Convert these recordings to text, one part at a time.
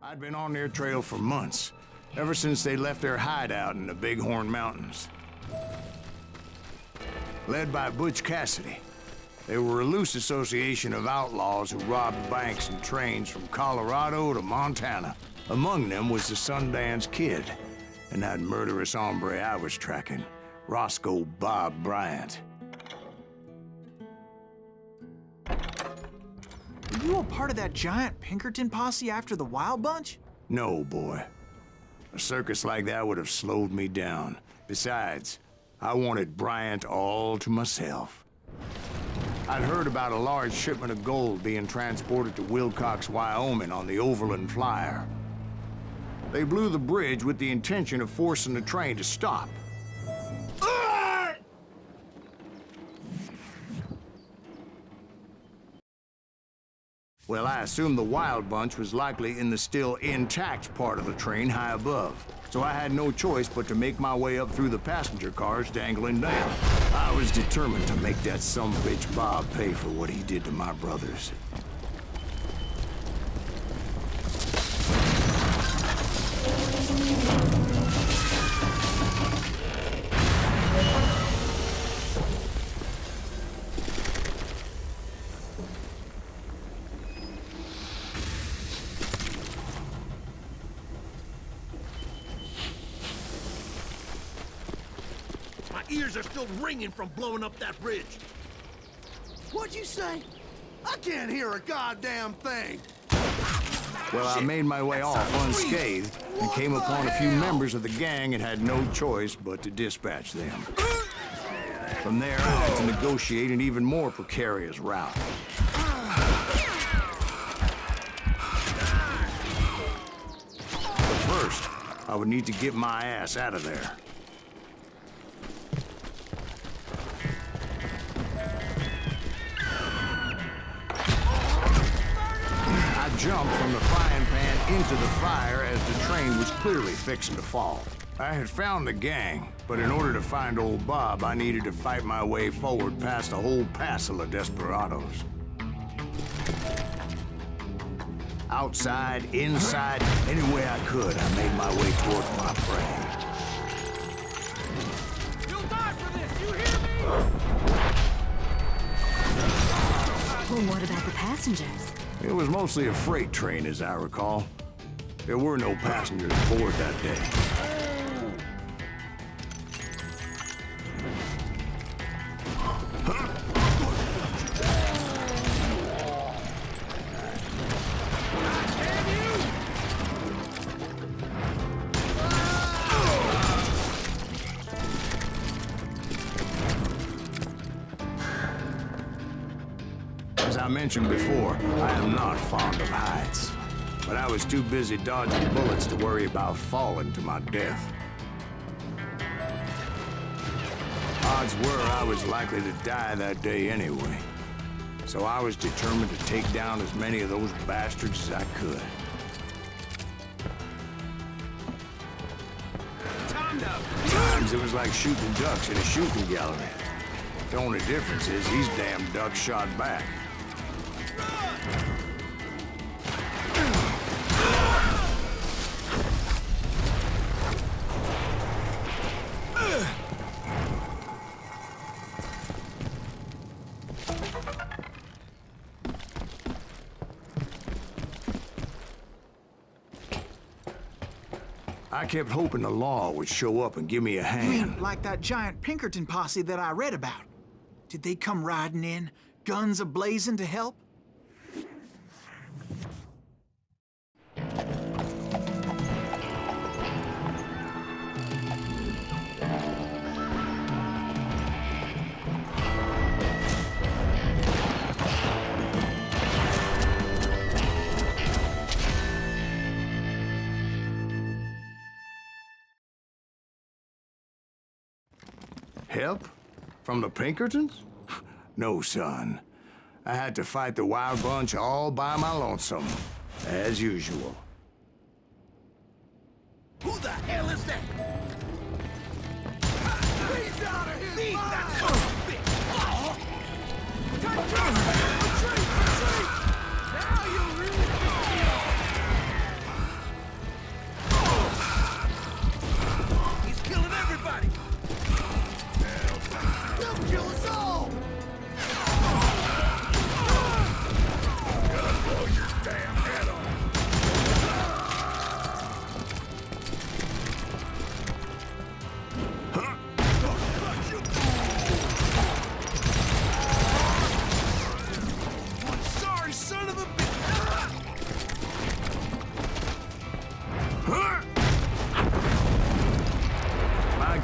I'd been on their trail for months, ever since they left their hideout in the Bighorn Mountains. Led by Butch Cassidy, they were a loose association of outlaws who robbed banks and trains from Colorado to Montana. Among them was the Sundance Kid, and that murderous hombre I was tracking, Roscoe Bob Bryant. Were you a part of that giant Pinkerton posse after the Wild Bunch? No, boy. A circus like that would have slowed me down. Besides, I wanted Bryant all to myself. I'd heard about a large shipment of gold being transported to Wilcox, Wyoming on the Overland Flyer. They blew the bridge with the intention of forcing the train to stop. Well, I assumed the Wild Bunch was likely in the still intact part of the train high above, so I had no choice but to make my way up through the passenger cars dangling down. I was determined to make that sumbitch Bob pay for what he did to my brothers. Ears are still ringing from blowing up that bridge. What'd you say? I can't hear a goddamn thing. Well, I made my way off unscathed and came upon a few members of the gang and had no choice but to dispatch them. From there, I had to negotiate an even more precarious route. But first, I would need to get my ass out of there. Jumped from the frying pan into the fire as the train was clearly fixing to fall. I had found the gang, but in order to find old Bob, I needed to fight my way forward past a whole passel of desperados. Outside, inside, any way I could, I made my way towards my prey. You'll die for this, you hear me? Well, what about the passengers? It was mostly a freight train, as I recall. There were no passengers aboard that day. As I mentioned before, I am not fond of heights. But I was too busy dodging bullets to worry about falling to my death. Odds were I was likely to die that day anyway. So I was determined to take down as many of those bastards as I could. Times it was like shooting ducks in a shooting gallery. The only difference is these damn ducks shot back. I kept hoping the law would show up and give me a hand. You mean like that giant Pinkerton posse that I read about? Did they come riding in, guns a-blazing to help? Help? From the Pinkertons? No, son. I had to fight the Wild Bunch all by my lonesome, as usual. Who the hell is that? He's out of his mind! That son of a bitch! Retreat! Retreat! Now you really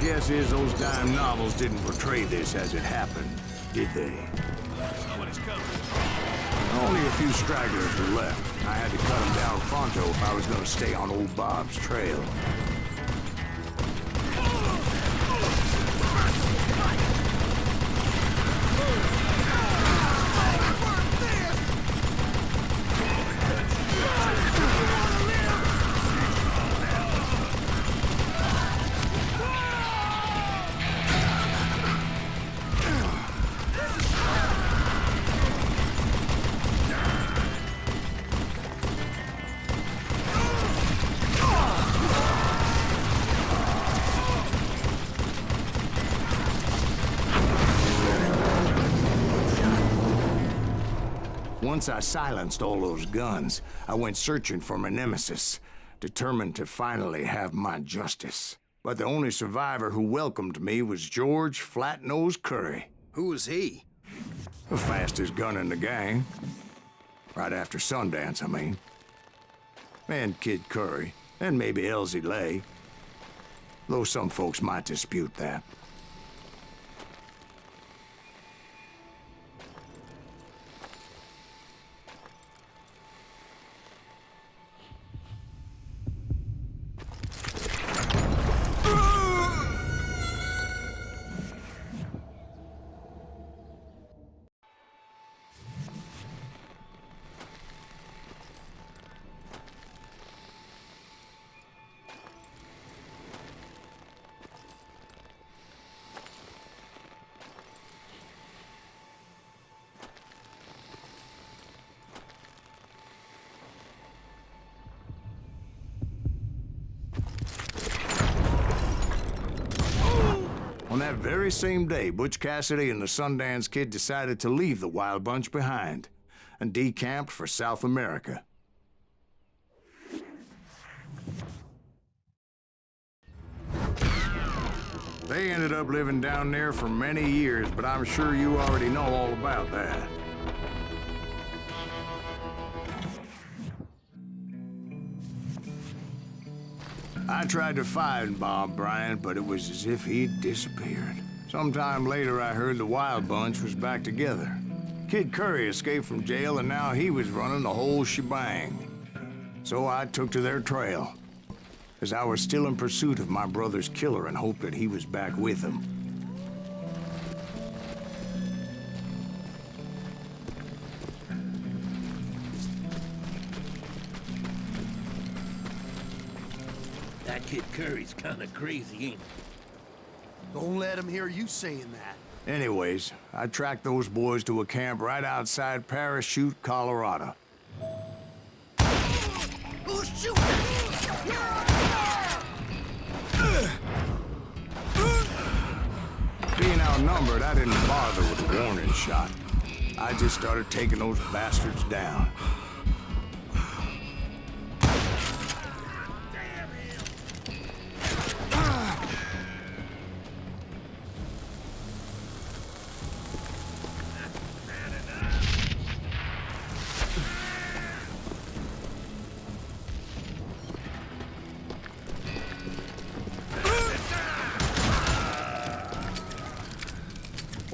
guess is those dime novels didn't portray this as it happened, did they? Somebody's coming. Only a few stragglers were left. I had to cut them down pronto if I was going to stay on old Bob's trail. Once I silenced all those guns, I went searching for my nemesis, determined to finally have my justice. But the only survivor who welcomed me was George Flat-Nose Curry. Who was he? The fastest gun in the gang. Right after Sundance, I mean. And Kid Curry, and maybe Elsie Lay. Though some folks might dispute that. On that very same day, Butch Cassidy and the Sundance Kid decided to leave the Wild Bunch behind and decamped for South America. They ended up living down there for many years, but I'm sure you already know all about that. I tried to find Bob Bryant, but it was as if he'd disappeared. Sometime later, I heard the Wild Bunch was back together. Kid Curry escaped from jail, and now he was running the whole shebang. So I took to their trail, as I was still in pursuit of my brother's killer and hoped that he was back with him. That Kid Curry's kinda crazy, ain't he? Don't let him hear you saying that. Anyways, I tracked those boys to a camp right outside Parachute, Colorado. Who's shooting? Being outnumbered, I didn't bother with a warning shot. I just started taking those bastards down.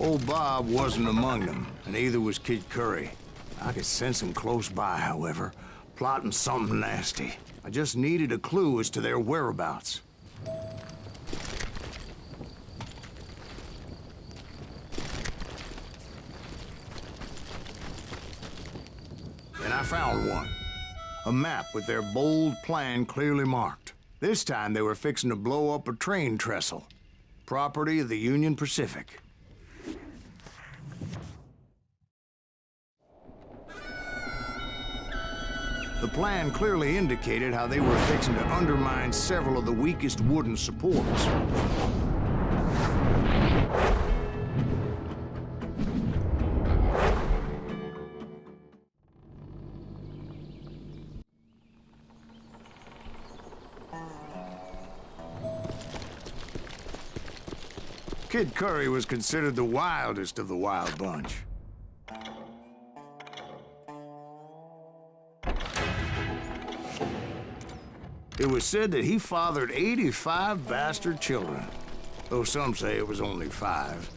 Old Bob wasn't among them, and neither was Kid Curry. I could sense him close by, however, plotting something nasty. I just needed a clue as to their whereabouts. And I found one. A map with their bold plan clearly marked. This time they were fixing to blow up a train trestle. Property of the Union Pacific. The plan clearly indicated how they were fixing to undermine several of the weakest wooden supports. Kid Curry was considered the wildest of the Wild Bunch. It was said that he fathered 85 bastard children. though some say it was only 5.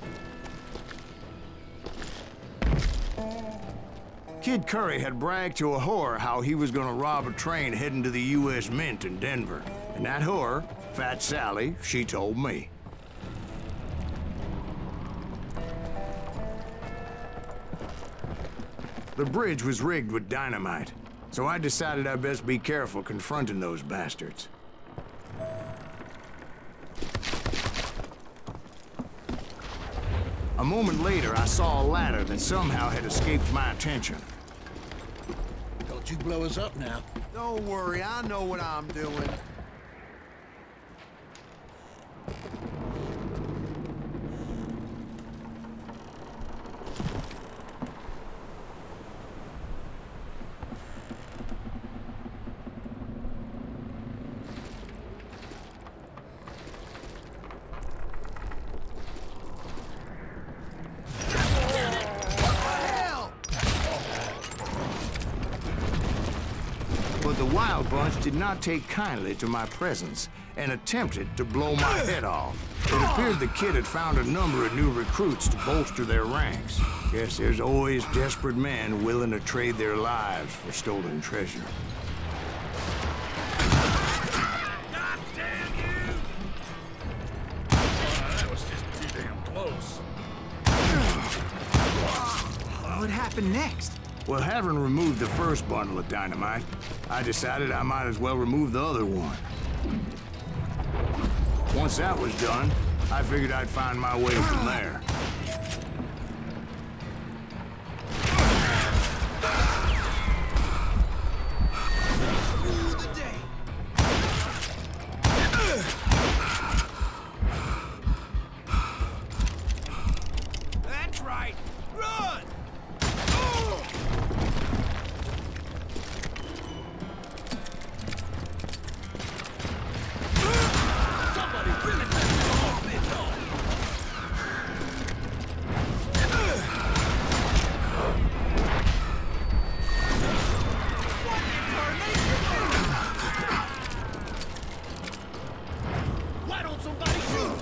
Kid Curry had bragged to a whore how he was gonna rob a train heading to the U.S. Mint in Denver. And that whore, Fat Sally, she told me. The bridge was rigged with dynamite, so I decided I'd best be careful confronting those bastards. A moment later, I saw a ladder that somehow had escaped my attention. Don't you blow us up now. Don't worry, I know what I'm doing. But the Wild Bunch did not take kindly to my presence and attempted to blow my head off. It appeared the kid had found a number of new recruits to bolster their ranks. Guess there's always desperate men willing to trade their lives for stolen treasure. God damn you! That was just too damn close. What happened next? Well, having removed the first bundle of dynamite, I decided I might as well remove the other one. Once that was done, I figured I'd find my way from there. That's right. Run! Somebody really cut me off, big dog. Why don't somebody shoot?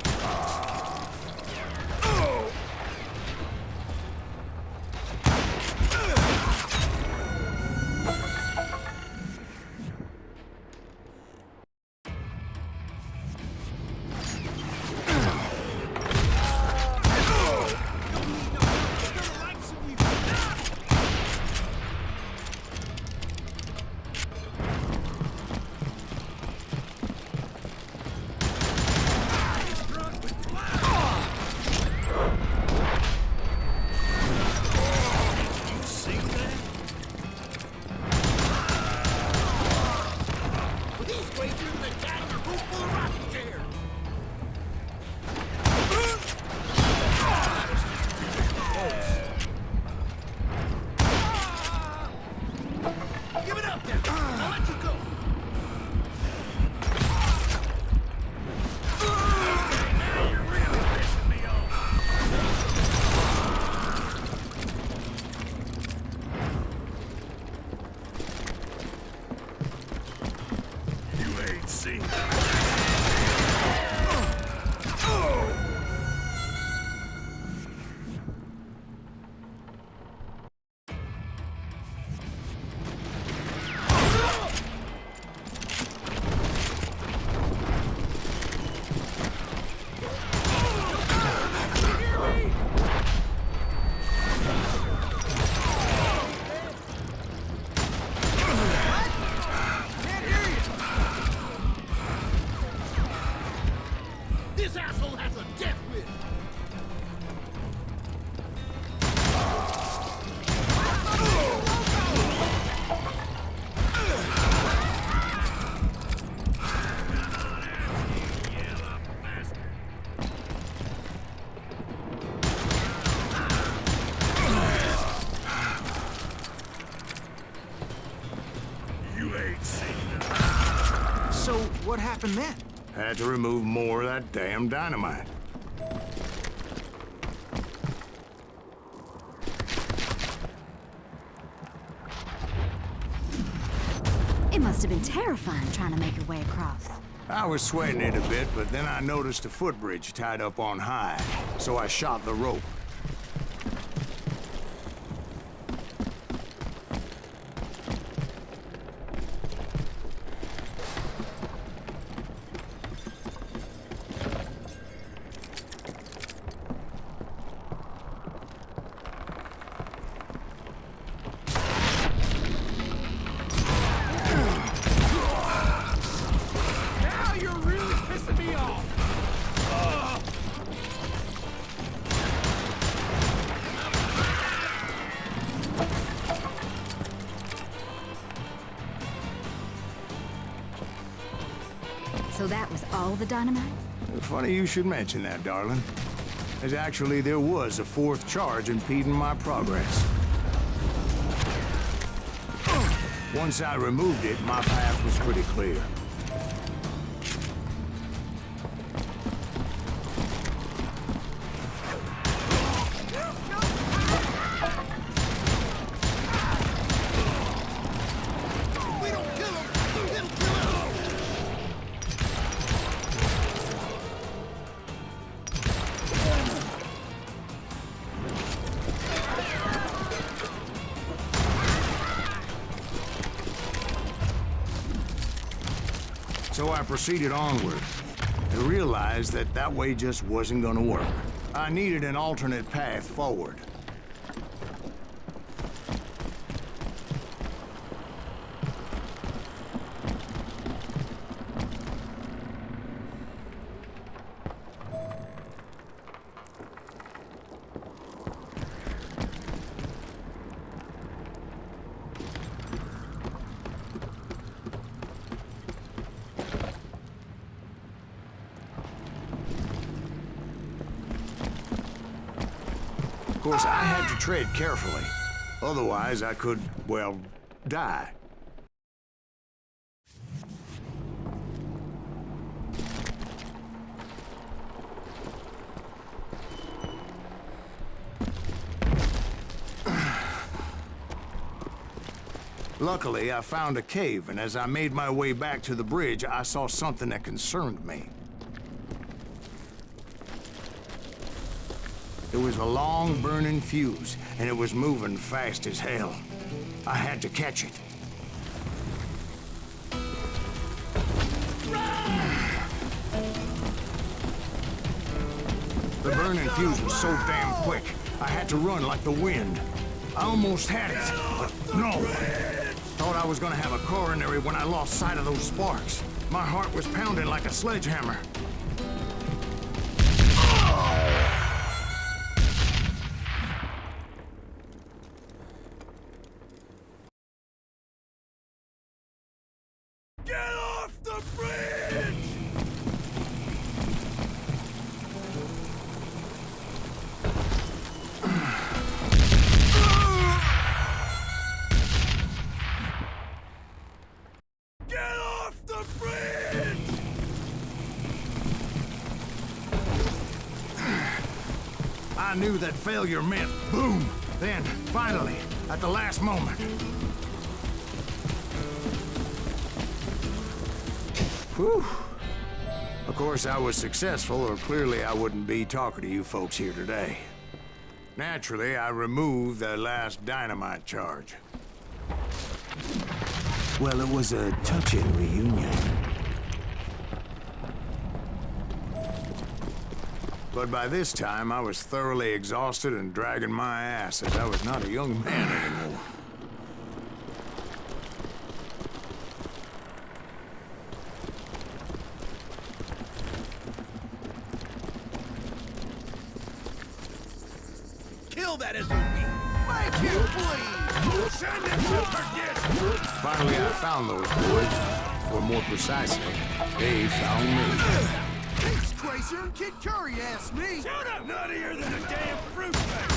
Give it up now! I'll let you go! Okay, now you're really pissing me off! You ain't seen that. This asshole has a death wish! You ain't seen that. So, what happened then? Had to remove more of that damn dynamite. It must have been terrifying trying to make your way across. I was sweating it a bit, but then I noticed a footbridge tied up on high, so I shot the rope. So that was all the dynamite? Funny you should mention that, darling. As actually, there was a fourth charge impeding my progress. Once I removed it, my path was pretty clear. So I proceeded onward and realized that that way just wasn't gonna work. I needed an alternate path forward. Of course, I had to tread carefully. Otherwise, I could, well, die. Luckily, I found a cave, and as I made my way back to the bridge, I saw something that concerned me. It was a long, burning fuse, and it was moving fast as hell. I had to catch it. The burning fuse was so damn quick, I had to run like the wind. I almost had it, but no. Thought I was gonna have a coronary when I lost sight of those sparks. My heart was pounding like a sledgehammer. Get off the bridge! Get off the bridge! I knew that failure meant boom. Then, finally, at the last moment. Whew. Of course, I was successful, or clearly I wouldn't be talking to you folks here today. Naturally, I removed the last dynamite charge. Well, it was a touching reunion. But by this time, I was thoroughly exhausted and dragging my ass, as I was not a young man anymore. Kill that SOB! Thank you, please! Send it to perdition! Finally, I found those boys. Or more precisely, they found me. Thanks, Tracer and Kid Curry asked me! Shoot him! Nuttier than a damn fruit bat!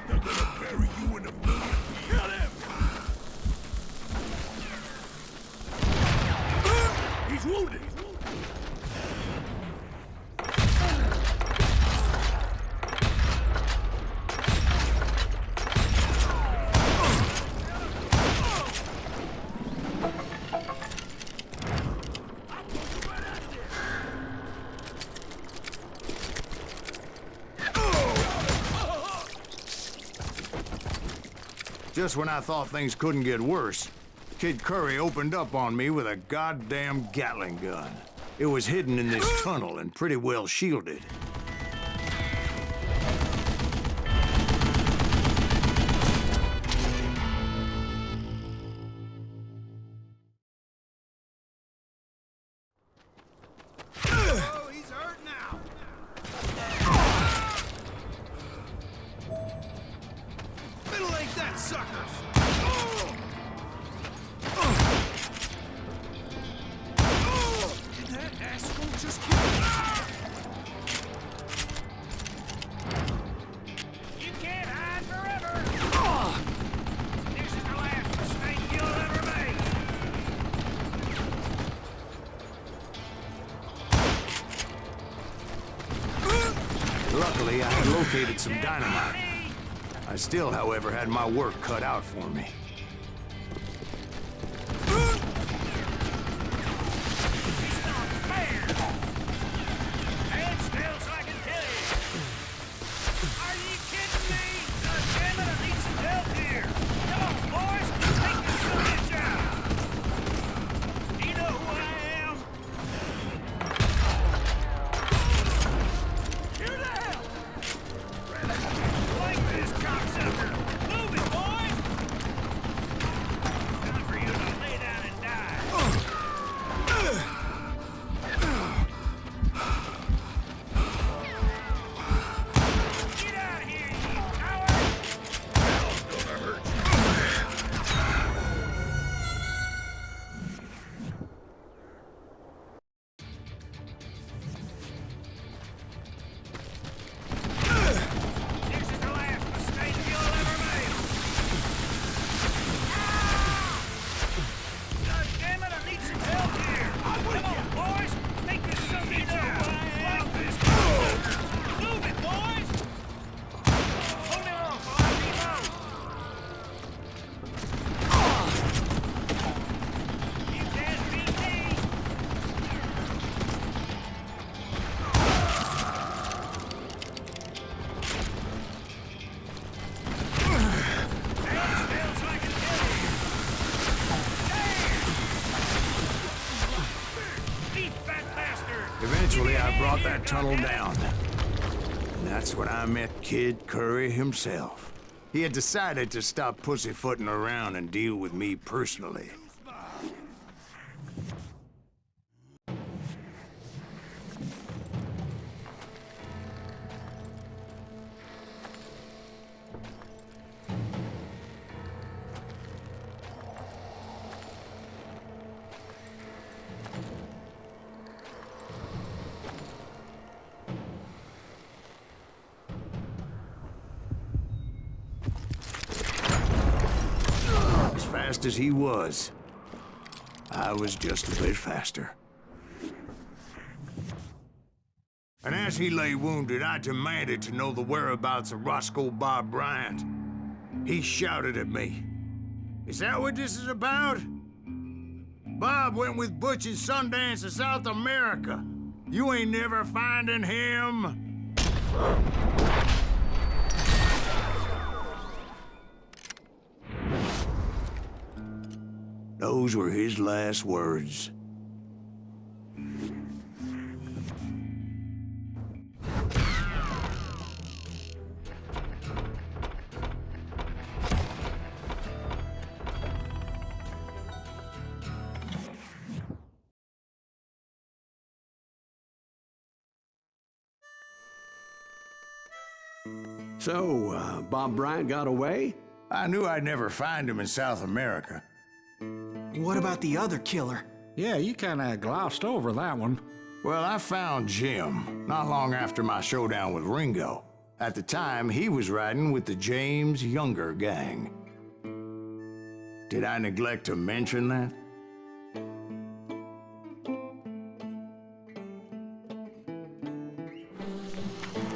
They're gonna bury you in a million. Kill him! He's wounded! Just when I thought things couldn't get worse, Kid Curry opened up on me with a goddamn Gatling gun. It was hidden in this tunnel and pretty well shielded. Oh, he's hurt now. Middle-leg that sucker. Did that asshole just kill me? You can't hide forever. This is the last mistake you'll ever make. Luckily, I had located some dynamite. I still, however, had my work cut out for me. Eventually, I brought that tunnel down. And that's when I met Kid Curry himself. He had decided to stop pussyfooting around and deal with me personally. Fast as he was, I was just a bit faster. And as he lay wounded, I demanded to know the whereabouts of Roscoe Bob Bryant. He shouted at me. "Is that what this is about? Bob went with Butch and Sundance to South America. You ain't never finding him." Those were his last words. So, Bob Bryant got away? I knew I'd never find him in South America. What about the other killer? Yeah, you kinda glossed over that one. Well, I found Jim not long after my showdown with Ringo. At the time, he was riding with the James Younger gang. Did I neglect to mention that?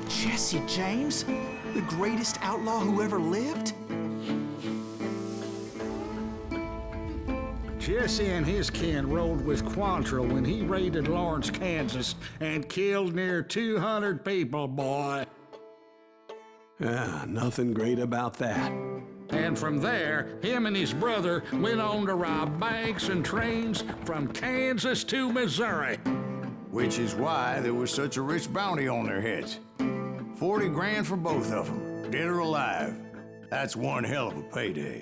Jesse James? The greatest outlaw who ever lived? Jesse and his kin rode with Quantrill when he raided Lawrence, Kansas, and killed near 200 people, boy. Ah, nothing great about that. And from there, him and his brother went on to rob banks and trains from Kansas to Missouri. Which is why there was such a rich bounty on their heads. 40 grand for both of them, dead or alive. That's one hell of a payday.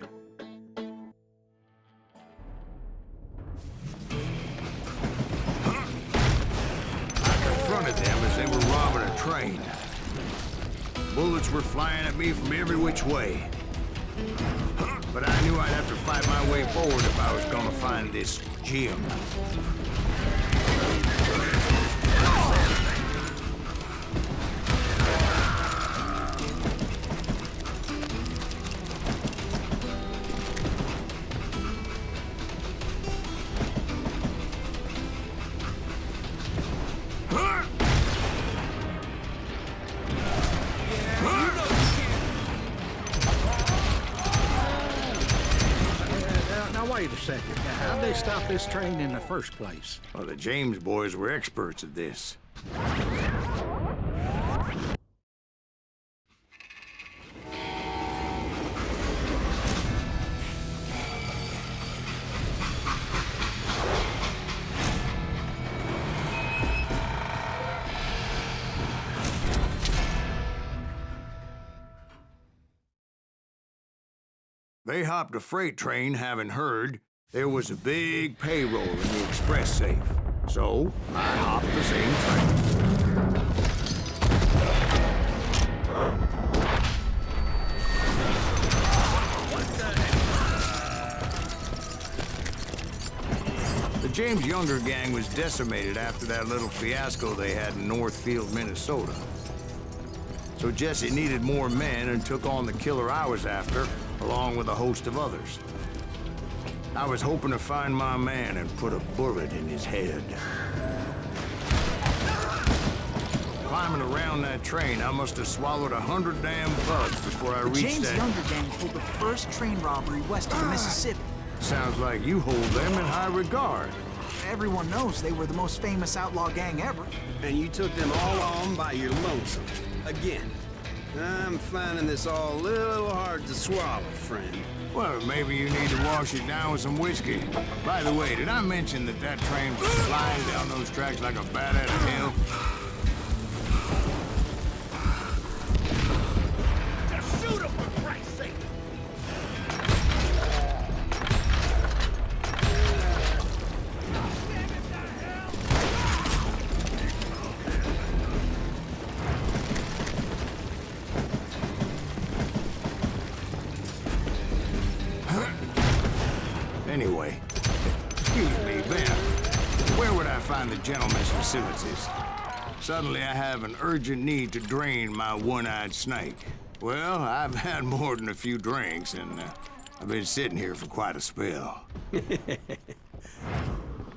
I confronted them as they were robbing a train. Bullets were flying at me from every which way. But I knew I'd have to fight my way forward if I was gonna find this gem. Wait a second. How'd they stop this train in the first place? Well, the James boys were experts at this. They hopped a freight train, having heard there was a big payroll in the express safe. So, I hopped the same train. The James Younger gang was decimated after that little fiasco they had in Northfield, Minnesota. So Jesse needed more men and took on the killer I was after, along with a host of others. I was hoping to find my man and put a bullet in his head. Climbing around that train, I must have swallowed 100 damn bugs before I reached James that... Younger gang pulled the first train robbery west of the Mississippi. Sounds like you hold them in high regard. Everyone knows they were the most famous outlaw gang ever. And you took them all on by your lonesome. Again. I'm finding this all a little hard to swallow, friend. Well, maybe you need to wash it down with some whiskey. By the way, did I mention that that train was flying down those tracks like a bat out of hell? Just shoot him, for Christ's sake! Anyway, excuse me, Ben. Where would I find the gentleman's facilities? Suddenly I have an urgent need to drain my one-eyed snake. Well, I've had more than a few drinks, and I've been sitting here for quite a spell.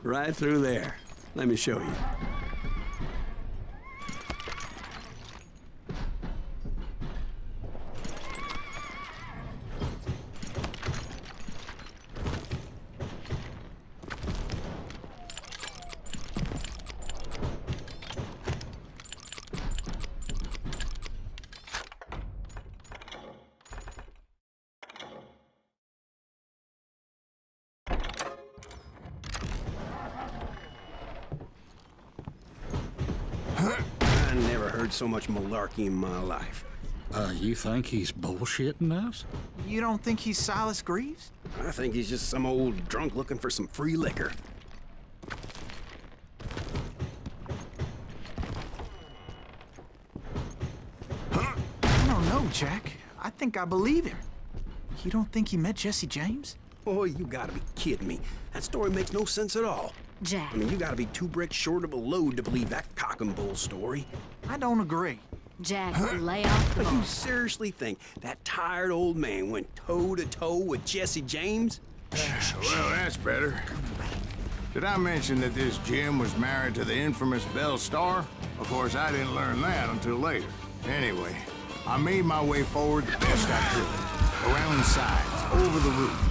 Right through there. Let me show you. I never heard so much malarkey in my life. You think he's bullshitting us? You don't think he's Silas Greaves? I think he's just some old drunk looking for some free liquor. I don't know, Jack. I think I believe him. You don't think he met Jesse James? Boy, you gotta be kidding me. That story makes no sense at all. Jack. I mean, you gotta be 2 bricks short of a load to believe that cock and bull story. I don't agree. Jack, lay off the But you ball. seriously think that tired old man went toe-to-toe with Jesse James? Well, that's better. Did I mention that this Jim was married to the infamous Belle Starr? Of course, I didn't learn that until later. Anyway, I made my way forward the best I could. Around the sides, over the roof.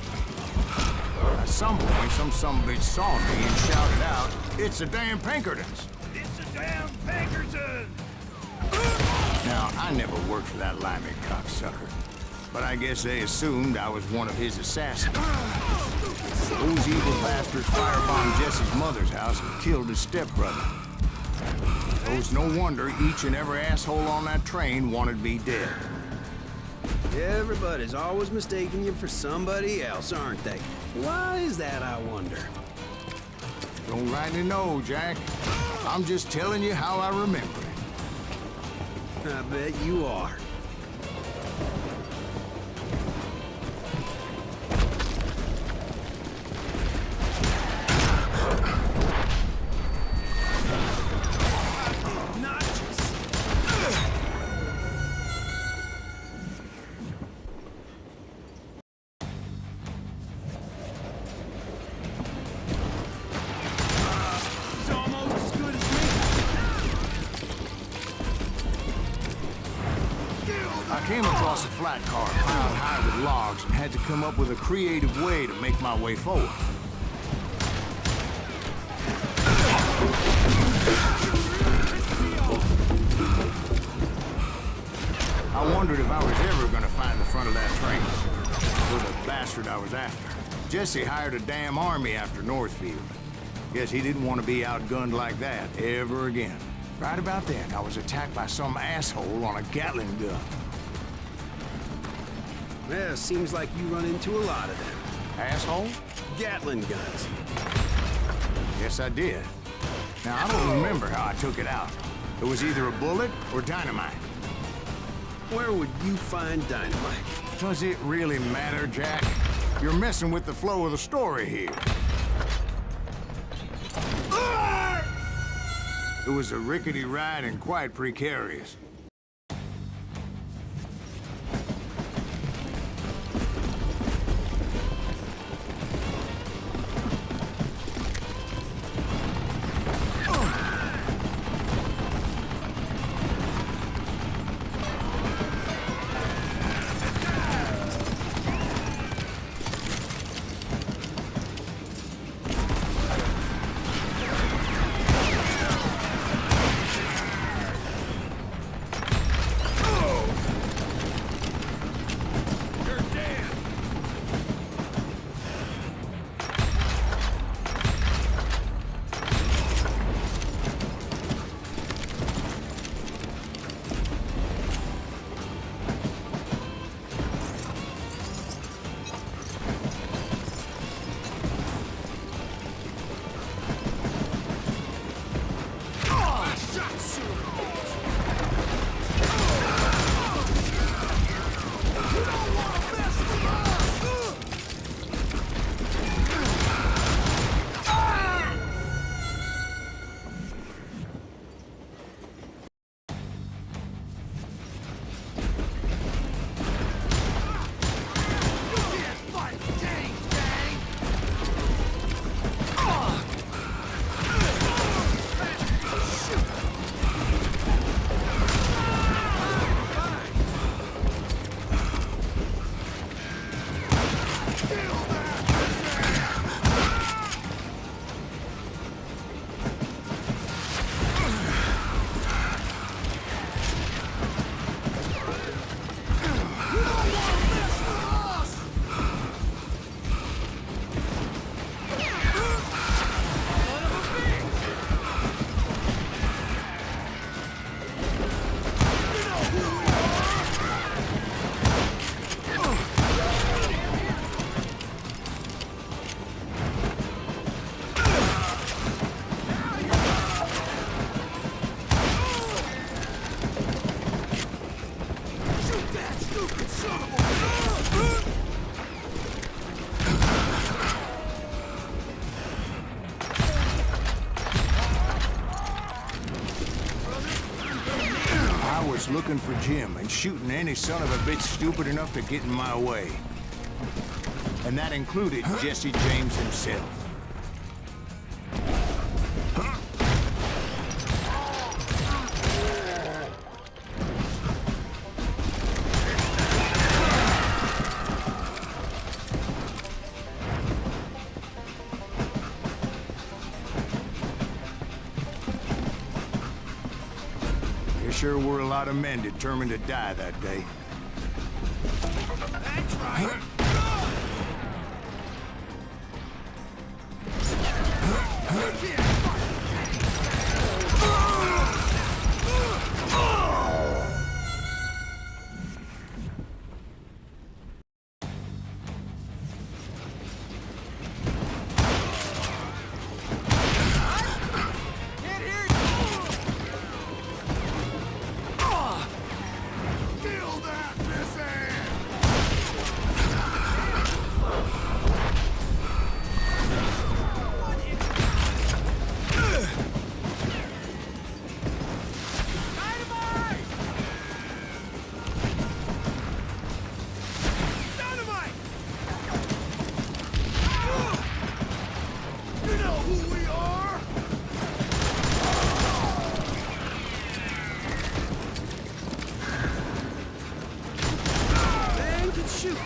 At some point, some sumbitch saw me and shouted out, "It's the damn Pinkertons!" It's a damn Pinkerton! Now, I never worked for that limey cocksucker. but I guess they assumed I was one of his assassins. Those evil bastards firebombed Jesse's mother's house and killed his stepbrother. So it's no wonder each and every asshole on that train wanted me dead. Everybody's always mistaking you for somebody else, aren't they? Why is that, I wonder? Don't rightly know, Jack. I'm just telling you how I remember it. I bet you are. I came across a flat car piled high with logs and had to come up with a creative way to make my way forward. I wondered if I was ever gonna find the front of that train, or the bastard I was after. Jesse hired a damn army after Northfield. Guess he didn't want to be outgunned like that ever again. Right about then, I was attacked by some asshole on a Gatling gun. Yeah, seems like you run into a lot of them. Asshole? Gatling guns. Yes, I did. Now, I don't remember how I took it out. It was either a bullet or dynamite. Where would you find dynamite? Does it really matter, Jack? You're messing with the flow of the story here. It was a rickety ride and quite precarious. Looking for Jim and shooting any son of a bitch stupid enough to get in my way. And that included Jesse James himself. Sure were a lot of men determined to die that day. Kill that missile! Dynamite! You know who we are? Man can shoot.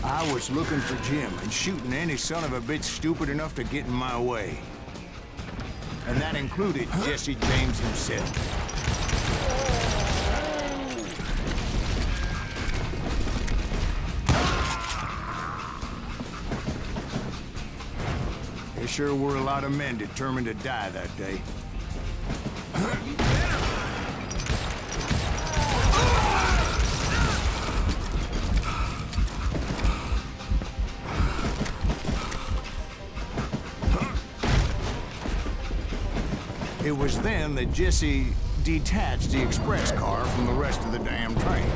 I was looking for Jim and shooting any son of a bitch stupid enough to get in my way. And that included Jesse James himself. There sure were a lot of men determined to die that day. It was then that Jesse detached the express car from the rest of the damn train.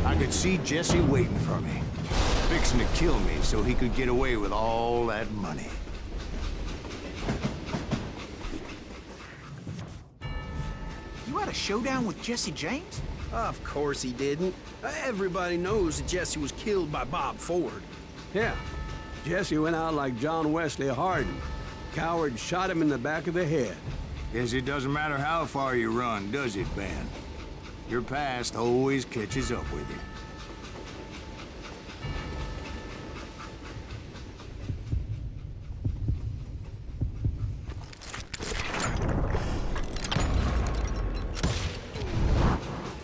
I could see Jesse waiting for me, fixing to kill me so he could get away with all that money. You had a showdown with Jesse James? Of course he didn't. Everybody knows that Jesse was killed by Bob Ford. Yeah. Jesse went out like John Wesley Hardin. Coward shot him in the back of the head. Guess it doesn't matter how far you run, does it, Ben? Your past always catches up with you.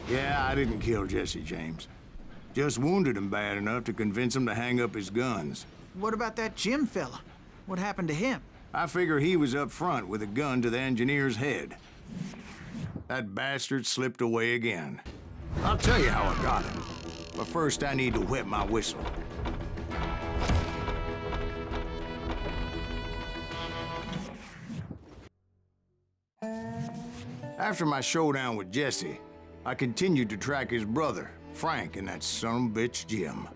Yeah, I didn't kill Jesse James. Just wounded him bad enough to convince him to hang up his guns. What about that Jim fella? What happened to him? I figure he was up front with a gun to the engineer's head. That bastard slipped away again. I'll tell you how I got him. But first, I need to wet my whistle. After my showdown with Jesse, I continued to track his brother, Frank, and that sumbitch Jim.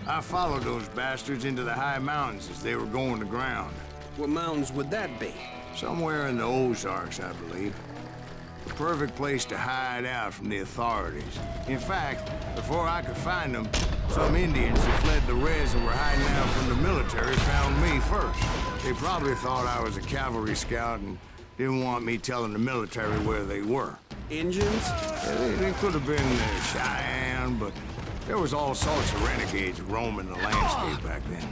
I followed those bastards into the high mountains as they were going to ground. What mountains would that be? Somewhere in the Ozarks, I believe. The perfect place to hide out from the authorities. In fact, before I could find them, some Indians who fled the res and were hiding out from the military found me first. They probably thought I was a cavalry scout and didn't want me telling the military where they were. Indians? Yeah, they could have been Cheyenne, but there was all sorts of renegades roaming the landscape back then.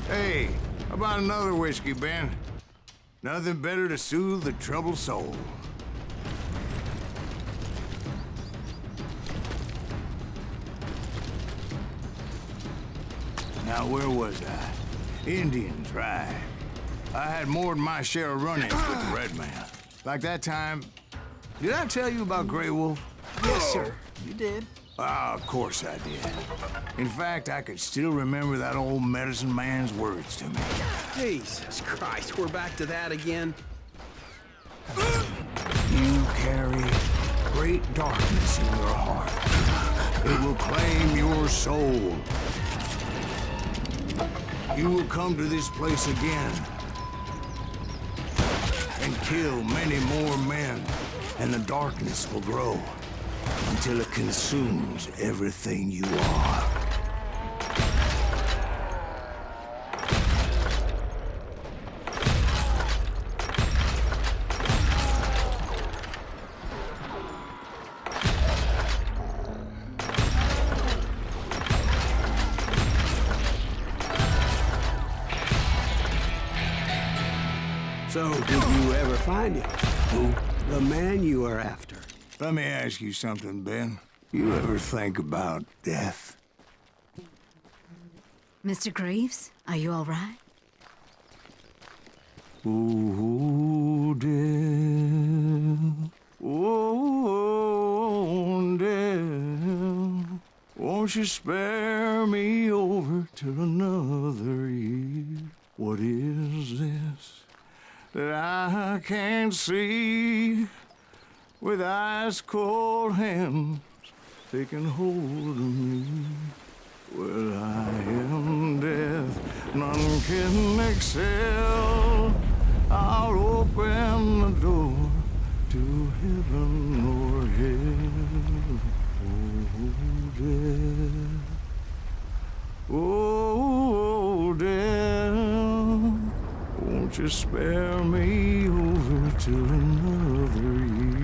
Hey, how about another whiskey, Ben? Nothing better to soothe the troubled soul. Now, where was I? Indians, right. I had more than my share of run-ins with the Red Man. Like that time... Did I tell you about Grey Wolf? Yes, sir. You did. Ah, of course I did. In fact, I could still remember that old medicine man's words to me. Jesus Christ, we're back to that again? You carry great darkness in your heart. It will claim your soul. You will come to this place again and kill many more men, and the darkness will grow until it consumes everything you are. So, did you ever find him? Who? The man you are after. Let me ask you something, Ben. You ever think about death? Mr. Greaves, are you all right? Oh, death. Oh, death. Won't you spare me over till another year? What is this that I can't see? With ice cold hands taking hold of me. Well, I am death, none can excel. I'll open the door to heaven or hell. Oh, death. Oh, death. Won't you spare me over till another year?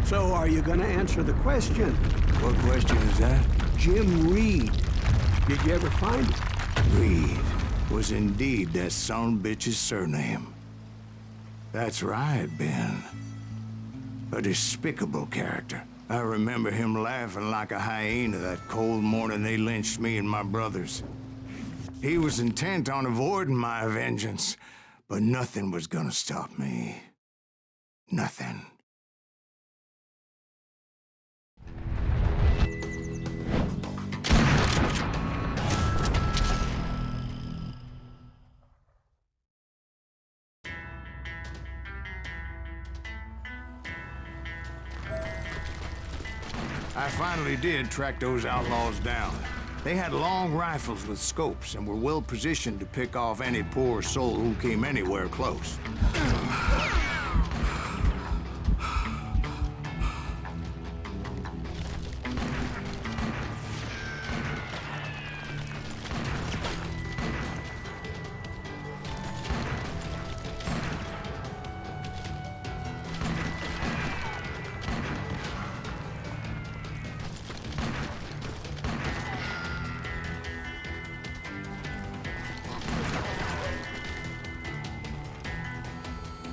So, are you gonna answer the question? What question is that? Jim Reed. Did you ever find him? Reed was indeed that son-bitch's surname. That's right, Ben. A despicable character. I remember him laughing like a hyena that cold morning they lynched me and my brothers. He was intent on avoiding my vengeance, but nothing was gonna stop me. Nothing. I finally did track those outlaws down. They had long rifles with scopes and were well positioned to pick off any poor soul who came anywhere close.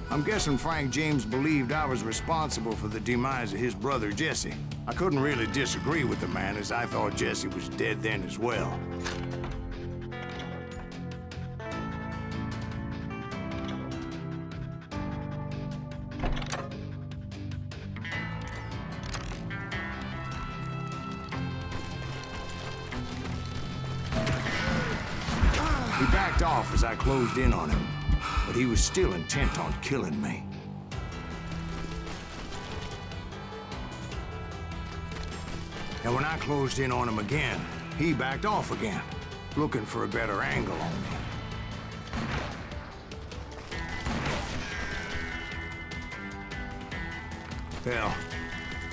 I'm guessing Frank James believed I was responsible for the demise of his brother Jesse. I couldn't really disagree with the man, as I thought Jesse was dead then as well. He backed off as I closed in on him, but he was still intent on killing me. And when I closed in on him again, he backed off again, looking for a better angle on me. Hell,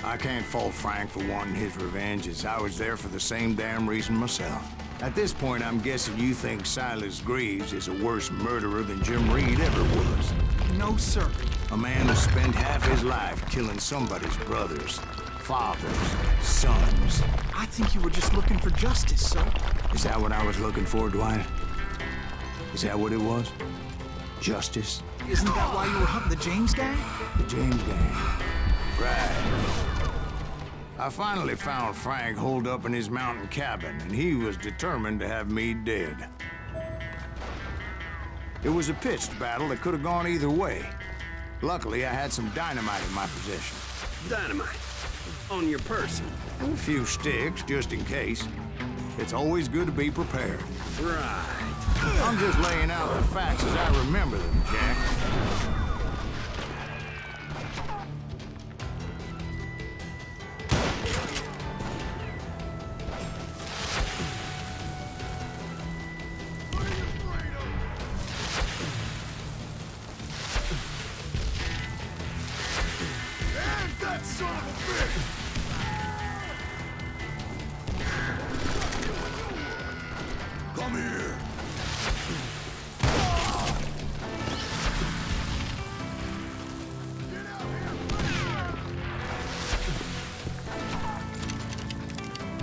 I can't fault Frank for wanting his revenge, as I was there for the same damn reason myself. At this point, I'm guessing you think Silas Greaves is a worse murderer than Jim Reed ever was. No, sir. A man who spent half his life killing somebody's brothers, fathers, sons. I think you were just looking for justice, sir. Is that what I was looking for, Dwight? Is that what it was? Justice? Isn't that why you were hunting the James gang? The James gang. Right. I finally found Frank holed up in his mountain cabin, and he was determined to have me dead. It was a pitched battle that could have gone either way. Luckily, I had some dynamite in my possession. Dynamite? On your person? A few sticks, just in case. It's always good to be prepared. Right. I'm just laying out the facts as I remember them, Jack. Come here!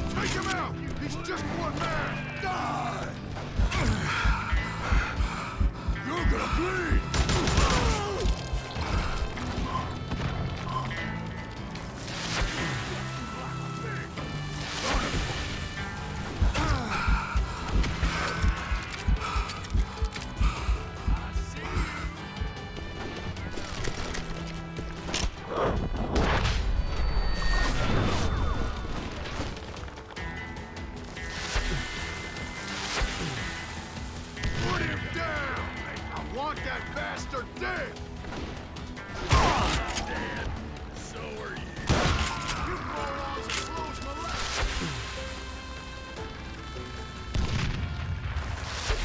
Take him out! He's just one man! Die! You're gonna bleed! Put him down! I want that bastard dead! Oh, dead. So are you. You morons are close molasses!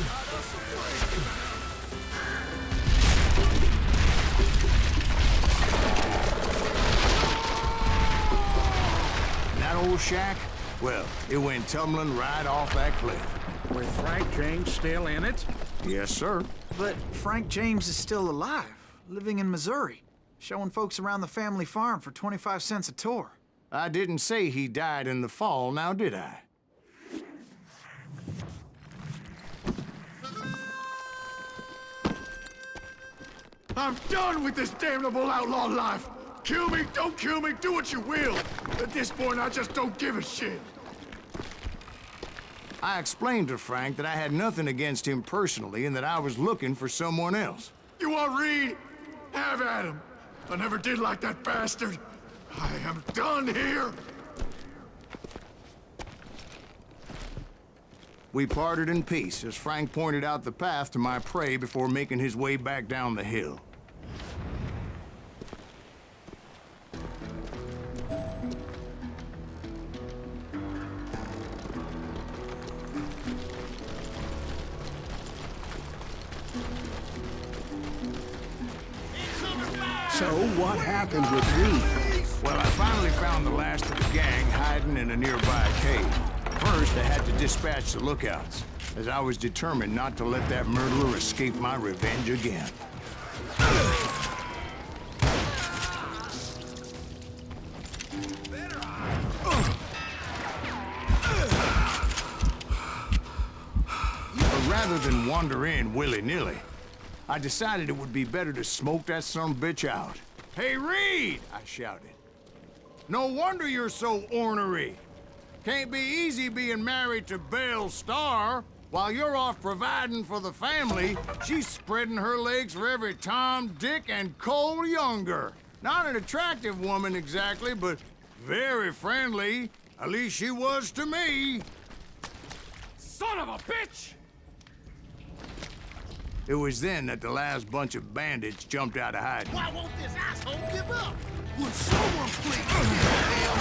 Got us afraid. That old shack? Well, it went tumbling right off that cliff. With Frank James still in it? Yes, sir. But Frank James is still alive, living in Missouri, showing folks around the family farm for 25 cents a tour. I didn't say he died in the fall, now did I? I'm done with this damnable outlaw life! Kill me, don't kill me, do what you will! At this point, I just don't give a shit! I explained to Frank that I had nothing against him personally and that I was looking for someone else. You want Reed? Have at him! I never did like that bastard! I am done here! We parted in peace as Frank pointed out the path to my prey before making his way back down the hill. So what happened with Reed? Well, I finally found the last of the gang hiding in a nearby cave. First, I had to dispatch the lookouts, as I was determined not to let that murderer escape my revenge again. But rather than wander in willy-nilly, I decided it would be better to smoke that sumbitch out. "Hey, Reed!" I shouted. "No wonder you're so ornery. Can't be easy being married to Belle Starr. While you're off providing for the family, she's spreading her legs for every Tom, Dick, and Cole Younger. Not an attractive woman exactly, but very friendly. At least she was to me." Son of a bitch! It was then that the last bunch of bandits jumped out of hiding. Why won't this asshole give up? Would someone please kill him?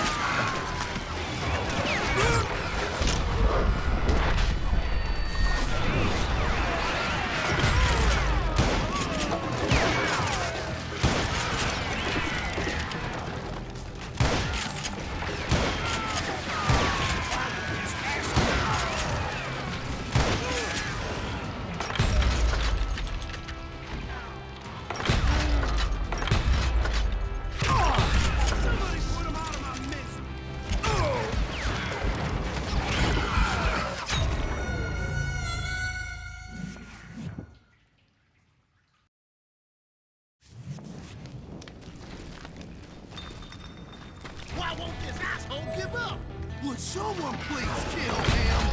Why won't this asshole give up? Would someone please kill him?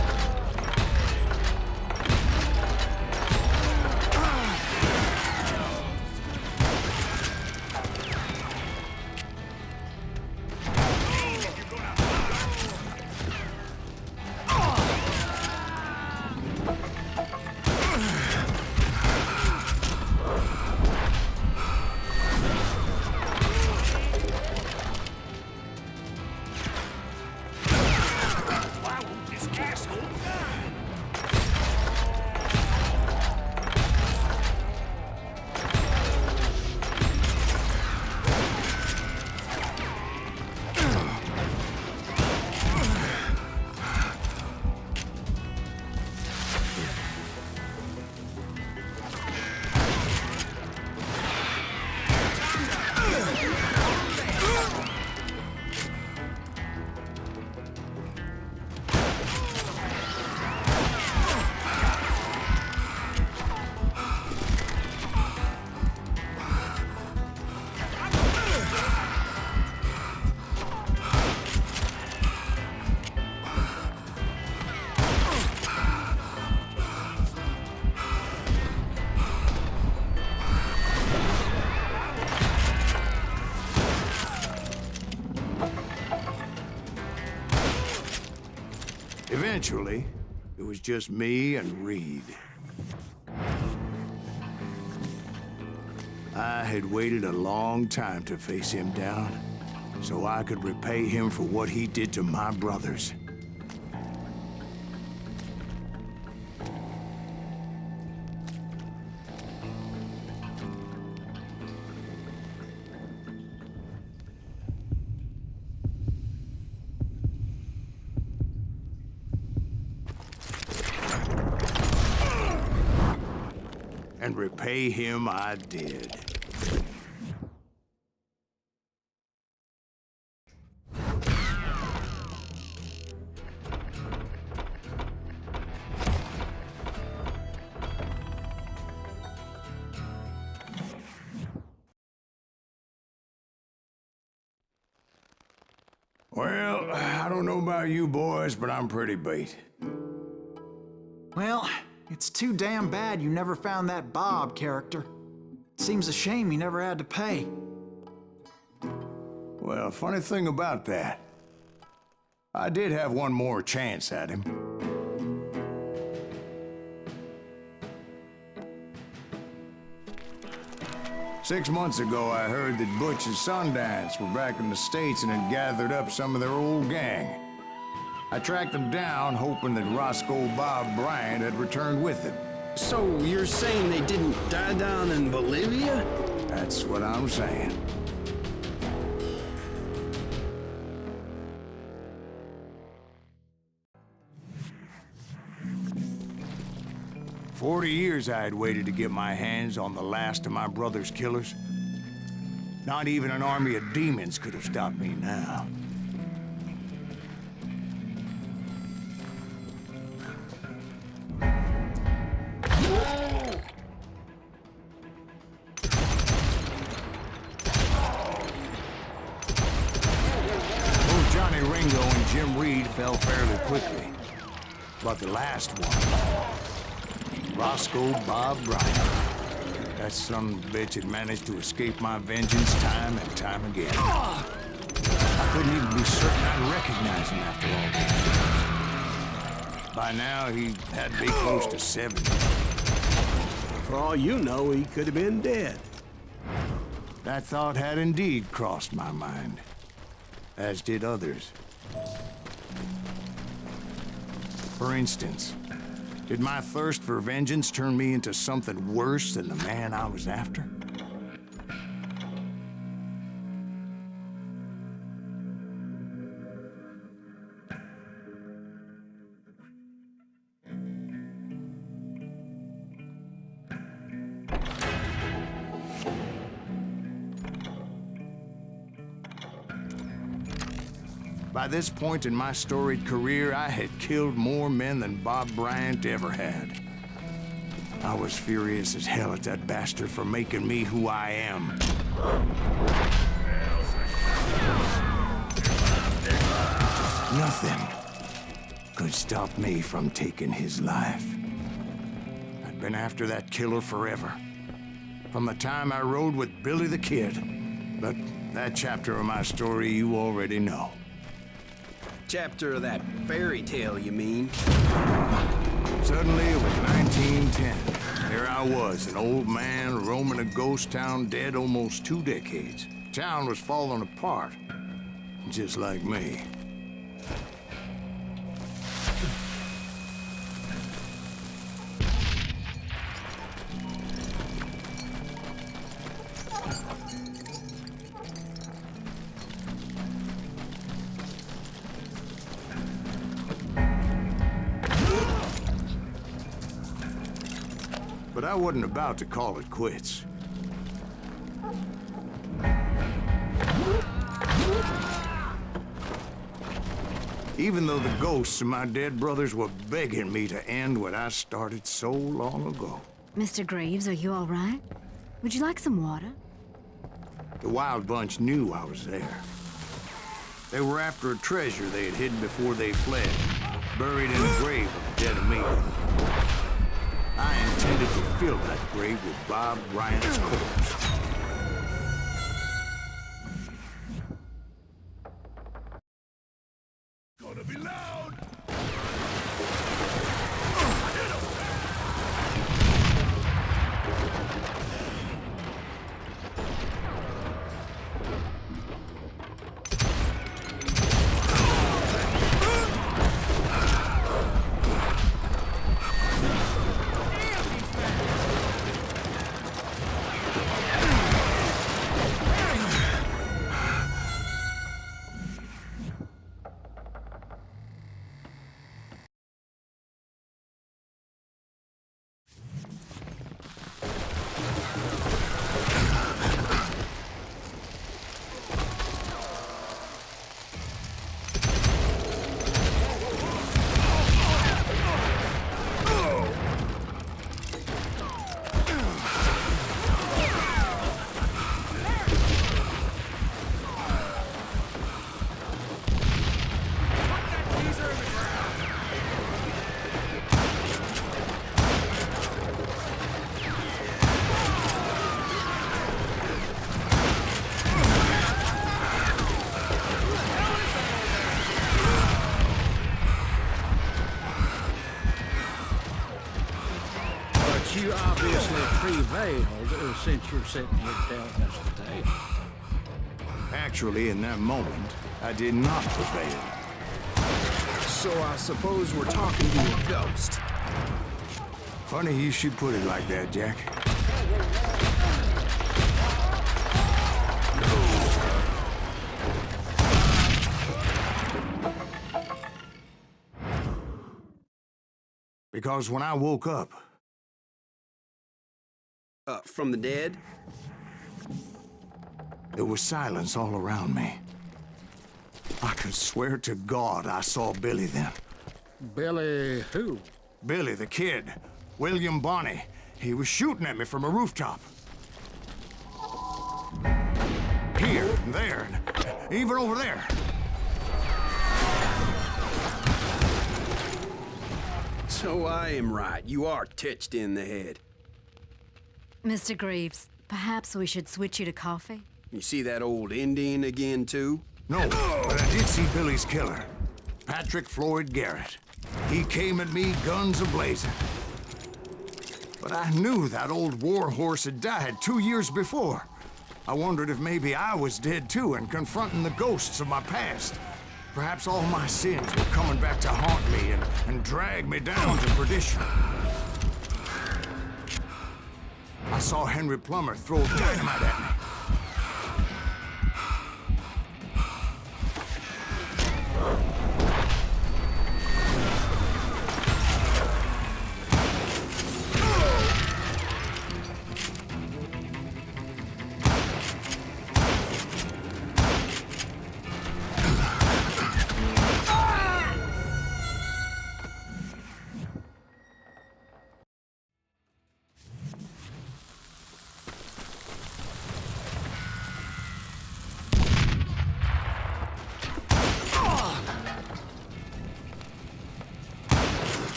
Why won't this asshole die? Eventually, it was just me and Reed. I had waited a long time to face him down, so I could repay him for what he did to my brothers. And repay him I did. Well, I don't know about you boys, but I'm pretty beat. Well, it's too damn bad you never found that Bob character. Seems a shame he never had to pay. Well, funny thing about that, I did have one more chance at him. Six months ago, I heard that Butch and Sundance were back in the States and had gathered up some of their old gang. I tracked them down, hoping that Roscoe Bob Bryant had returned with them. So you're saying they didn't die down in Bolivia? That's what I'm saying. "40 years I had waited to get my hands on the last of my brother's killers. Not even an army of demons could have stopped me now. Both Johnny Ringo and Jim Reed fell fairly quickly. But the last one, Roscoe Bob Bryant, that son of a bitch had managed to escape my vengeance time and time again. I couldn't even be certain I'd recognize him after all these years. By now, he had to be close to 70. For all you know, he could have been dead. That thought had indeed crossed my mind, as did others. For instance, did my thirst for vengeance turn me into something worse than the man I was after? By this point in my storied career, I had killed more men than Bob Bryant ever had. I was furious as hell at that bastard for making me who I am. Nothing could stop me from taking his life. I'd been after that killer forever, from the time I rode with Billy the Kid. But that chapter of my story you already know. Chapter of that fairy tale, you mean? Suddenly, it was 1910. There I was, an old man roaming a ghost town dead almost 2 decades. Town was falling apart, just like me. But I wasn't about to call it quits. Even though the ghosts of my dead brothers were begging me to end what I started so long ago. Mr. Graves, are you all right? Would you like some water? The Wild Bunch knew I was there. They were after a treasure they had hidden before they fled, buried in a grave of the dead of me. I intended to fill that grave with Bob Bryant's corpse. Gonna be loud! You obviously prevailed since you're sitting here telling us the tale. Actually, in that moment, I did not prevail. So I suppose we're talking to a ghost. Funny you should put it like that, Jack. Because when I woke up, From the dead? there was silence all around me. I could swear to God I saw Billy then. Billy who? Billy, the kid. William Bonney. He was shooting at me from a rooftop. Here, and there, and even over there. So I am right. You are touched in the head. Mr. Greaves, perhaps we should switch you to coffee? You see that old Indian again, too? No, but I did see Billy's killer. Patrick Floyd Garrett. He came at me guns a-blazing. But I knew that old war horse had died 2 years before. I wondered if maybe I was dead too and confronting the ghosts of my past. Perhaps all my sins were coming back to haunt me and drag me down to perdition. I saw Henry Plummer throw dynamite at me.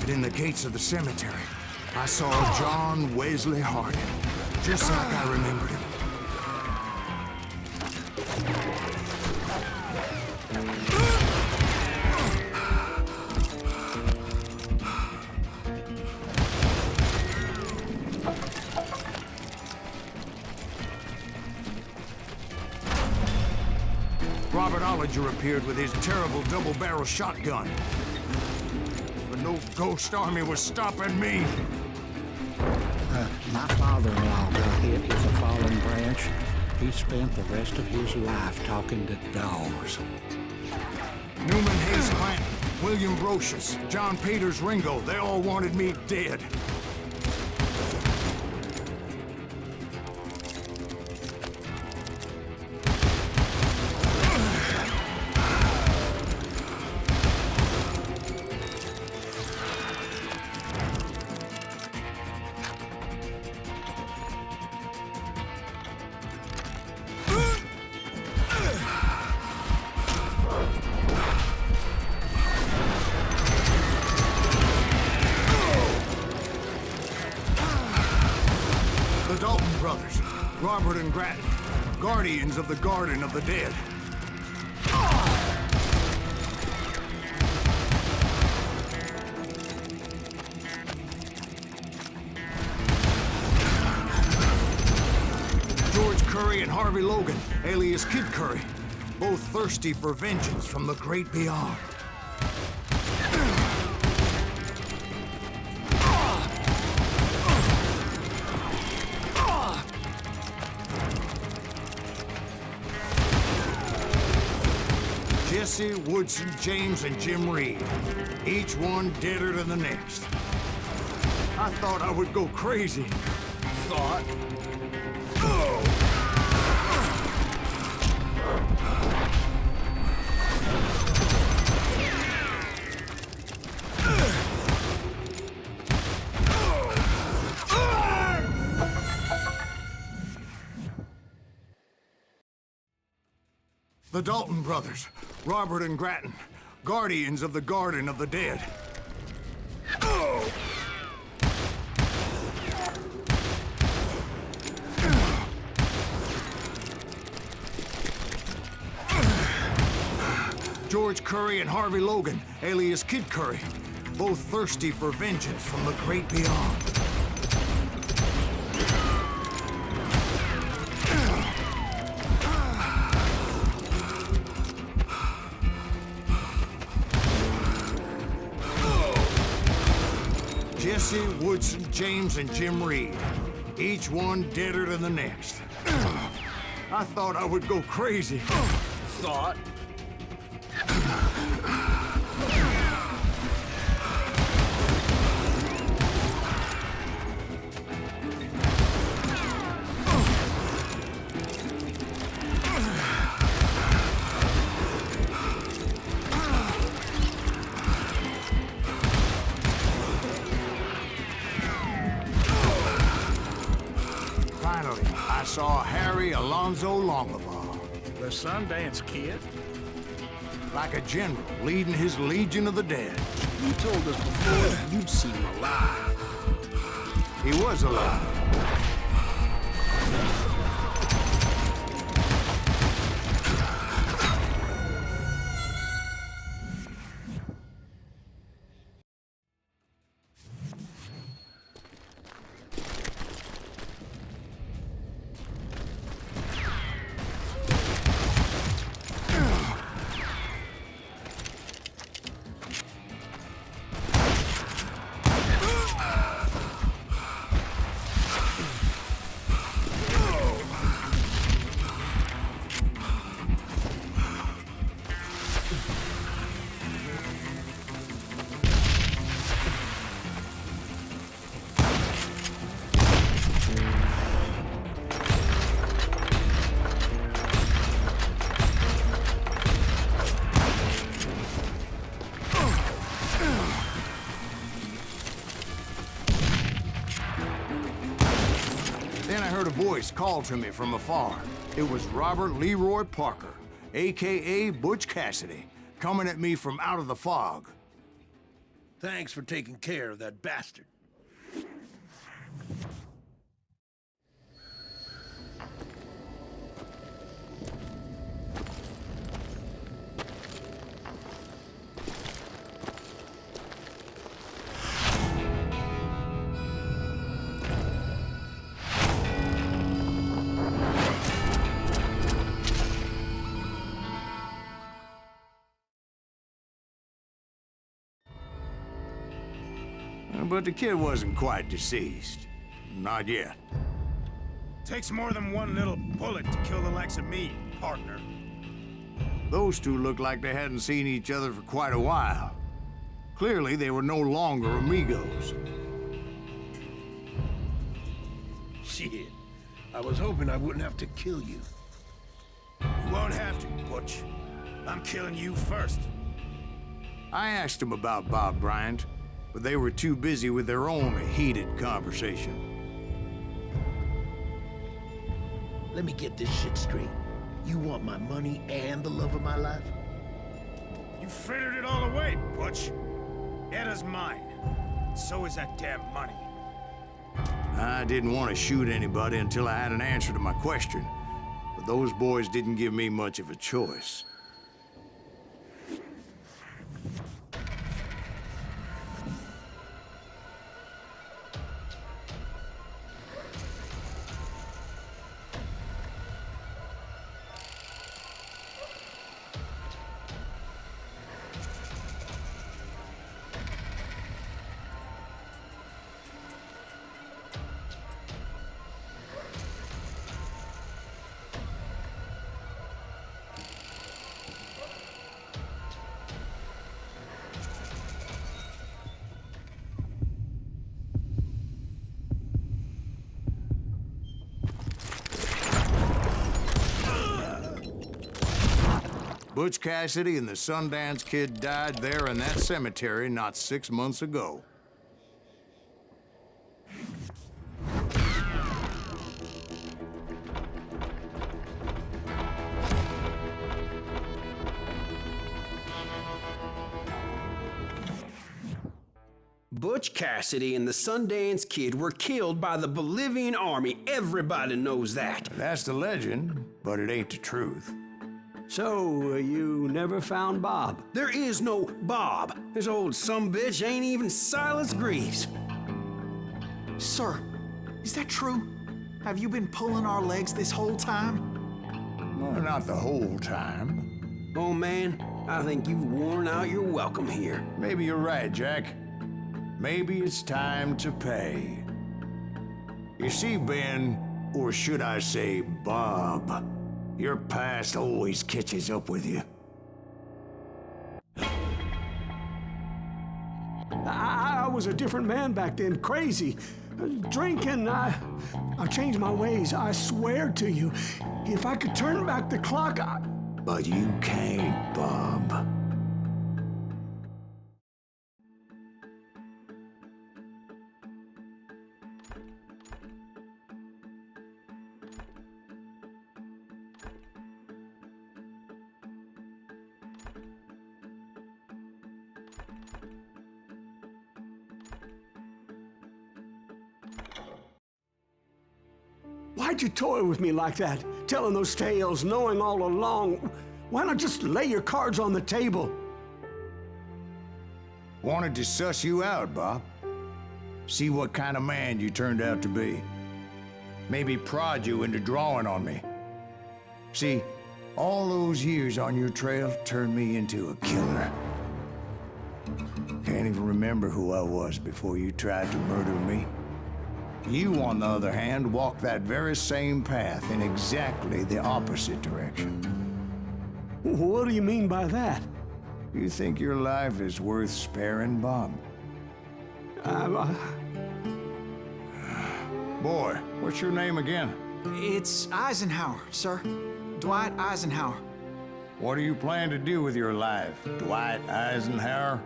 In the gates of the cemetery, I saw John Wesley Hardin, just like I remembered him. Robert Ollinger appeared with his terrible double-barrel shotgun. No ghost army was stopping me. My father-in-law got hit with a fallen branch. He spent the rest of his life talking to dogs. Newman Hayes Clanton, William Brocious, John Peters Ringo, they all wanted me dead. Brothers, Robert and Grattan, guardians of the Garden of the Dead. George Curry and Harvey Logan, alias Kid Curry, both thirsty for vengeance from the great beyond. Jesse, Woodson, James, and Jim Reed. Each one deader than the next. I thought I would go crazy. Thought? The Dalton brothers, Robert and Grattan, guardians of the Garden of the Dead. George Curry and Harvey Logan, alias Kid Curry, both thirsty for vengeance from the great beyond. Jesse, Woodson, James, and Jim Reed. Each one deader than the next. I thought I would go crazy. Thought? Finally, I saw Harry Alonzo Longabaugh. The Sundance Kid? Like a general leading his legion of the dead. You told us before you'd seen him alive. He was alive. Then I heard a voice call to me from afar. It was Robert Leroy Parker, a.k.a. Butch Cassidy, coming at me from out of the fog. Thanks for taking care of that bastard. But the kid wasn't quite deceased. Not yet. Takes more than one little bullet to kill the likes of me, partner. Those two looked like they hadn't seen each other for quite a while. Clearly, they were no longer amigos. Shit. I was hoping I wouldn't have to kill you. You won't have to, Butch. I'm killing you first. I asked them about Bob Bryant, but they were too busy with their own heated conversation. Let me get this shit straight. You want my money and the love of my life? You frittered it all away, Butch. Eda's mine. So is that damn money. I didn't want to shoot anybody until I had an answer to my question, but those boys didn't give me much of a choice. Butch Cassidy and the Sundance Kid died there in that cemetery not 6 months ago. Butch Cassidy and the Sundance Kid were killed by the Bolivian army. Everybody knows that. That's the legend, but it ain't the truth. So, you never found Bob? There is no Bob. This old sumbitch ain't even Silas Greaves. Sir, is that true? Have you been pulling our legs this whole time? Well, not the whole time. Oh man, I think you've worn out your welcome here. Maybe you're right, Jack. Maybe it's time to pay. You see, Ben, or should I say Bob, your past always catches up with you. I was a different man back then, crazy. Drinking, I've changed my ways, I swear to you. If I could turn back the clock, But you can't, Bob. Why'd you toy with me like that? Telling those tales, knowing all along. Why not just lay your cards on the table? Wanted to suss you out, Bob. See what kind of man you turned out to be. Maybe prod you into drawing on me. See, all those years on your trail turned me into a killer. Can't even remember who I was before you tried to murder me. You, on the other hand, walked that very same path in exactly the opposite direction. What do you mean by that? You think your life is worth sparing, Bob? Boy, what's your name again? It's Eisenhower, sir. Dwight Eisenhower. What do you plan to do with your life, Dwight Eisenhower?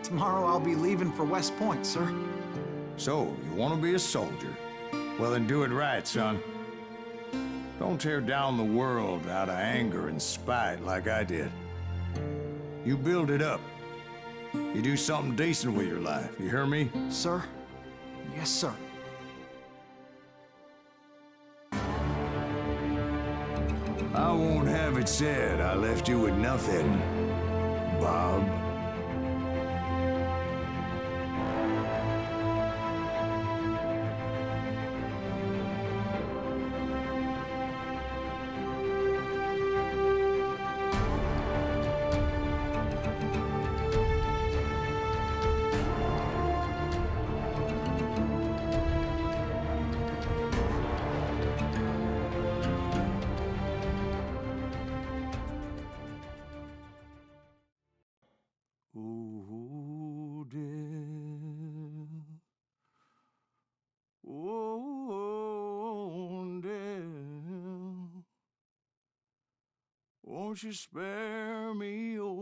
Tomorrow I'll be leaving for West Point, sir. So, you want to be a soldier? Well, then do it right, son. Don't tear down the world out of anger and spite like I did. You build it up. You do something decent with your life, you hear me? Sir? Yes, sir. I won't have it said I left you with nothing, Bob. Won't you spare me, oh